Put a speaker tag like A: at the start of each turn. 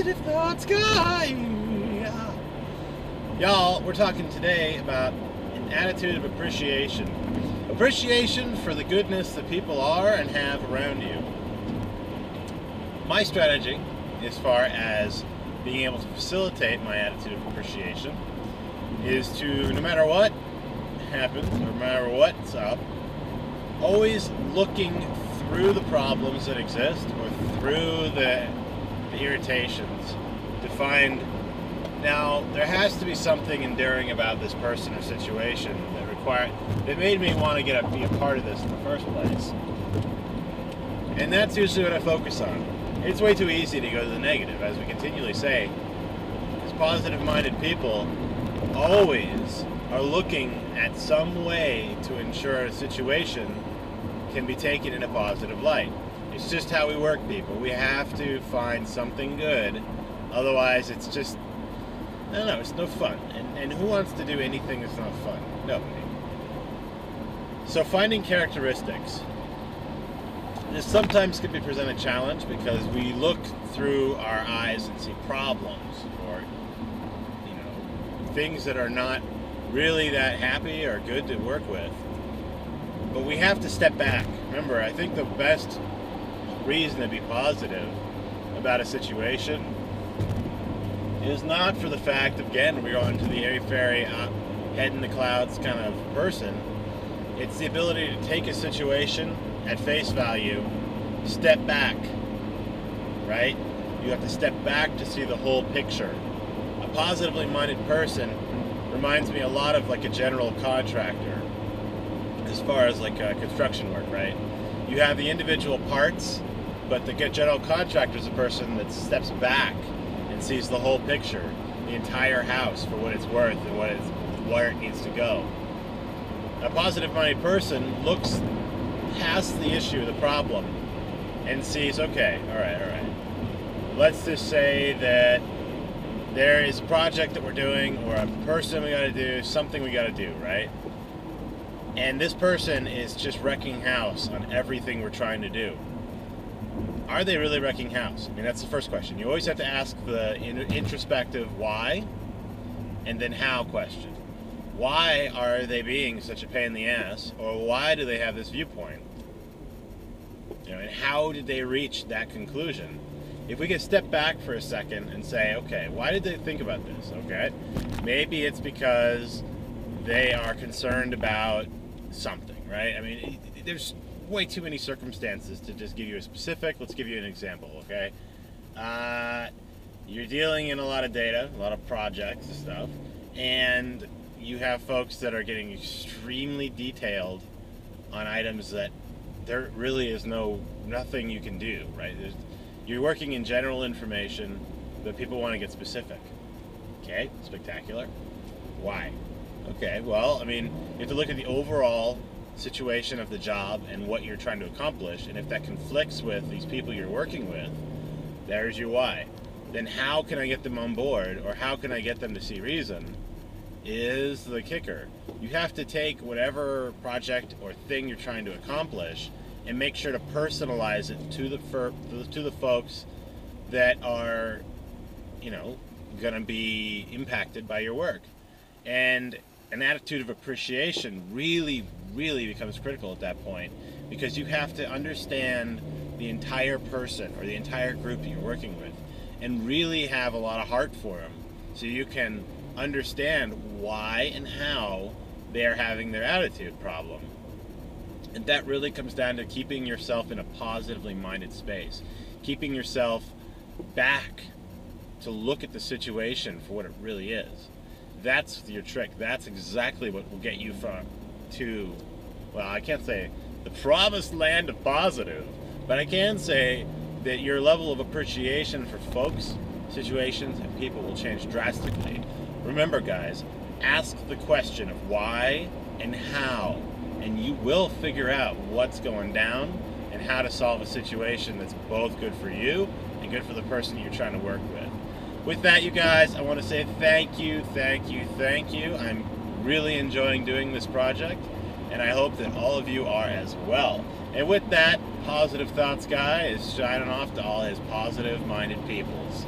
A: Positive thoughts, guy. Y'all, we're talking today about an attitude of appreciation. Appreciation for the goodness that people are and have around you. My strategy, as far as being able to facilitate my attitude of appreciation, is to, no matter what happens, or no matter what's up, always looking through the problems that exist or through the irritations to find, now there has to be something endearing about this person or situation that made me want to be a part of this in the first place. And that's usually what I focus on. It's way too easy to go to the negative, as we continually say, because positive-minded people always are looking at some way to ensure a situation can be taken in a positive light. It's just how we work, people. We have to find something good, otherwise it's just, I don't know, it's no fun. And who wants to do anything that's not fun? Nobody. So finding characteristics. This sometimes can be presented a challenge because we look through our eyes and see problems or, things that are not really that happy or good to work with. But we have to step back. Remember, I think the best reason to be positive about a situation is not for the fact, again, we're going to the airy-fairy, head in the clouds kind of person. It's the ability to take a situation at face value, step back, right? You have to step back to see the whole picture. A positively minded person reminds me a lot of like a general contractor as far as like construction work, right? You have the individual parts, but the general contractor is a person that steps back and sees the whole picture, the entire house for what it's worth and where it needs to go. A positive-minded person looks past the issue, the problem, and sees, okay, all right. Let's just say that there is a project that we're doing, or a person we got to do, something we got to do, right? And this person is just wrecking house on everything we're trying to do. Are they really wrecking house? I mean, that's the first question. You always have to ask the introspective why, and then how question. Why are they being such a pain in the ass, or why do they have this viewpoint? And how did they reach that conclusion? If we could step back for a second and say, okay, why did they think about this? Okay, maybe it's because they are concerned about something, right? I mean, there's way too many circumstances to just give you a specific. Let's give you an example, okay? You're dealing in a lot of data, a lot of projects and stuff, and you have folks that are getting extremely detailed on items that there really is nothing you can do, right? You're working in general information, but people want to get specific. Okay, spectacular. Why? Okay, well, I mean, you have to look at the overall situation of the job and what you're trying to accomplish, and if that conflicts with these people you're working with, there's your why. Then how can I get them on board, or how can I get them to see reason, is the kicker. You have to take whatever project or thing you're trying to accomplish and make sure to personalize it to the folks that are, going to be impacted by your work. And an attitude of appreciation really, really becomes critical at that point, because you have to understand the entire person or the entire group that you're working with and really have a lot of heart for them, so you can understand why and how they are having their attitude problem. And that really comes down to keeping yourself in a positively minded space, keeping yourself back to look at the situation for what it really is. That's your trick. That's exactly what will get you to, well, I can't say the promised land of positive, but I can say that your level of appreciation for folks, situations, and people will change drastically. Remember, guys, ask the question of why and how, and you will figure out what's going down and how to solve a situation that's both good for you and good for the person you're trying to work with. With that, you guys, I want to say thank you. I'm really enjoying doing this project, and I hope that all of you are as well. And with that, positive thoughts guy is shining off to all his positive-minded peoples.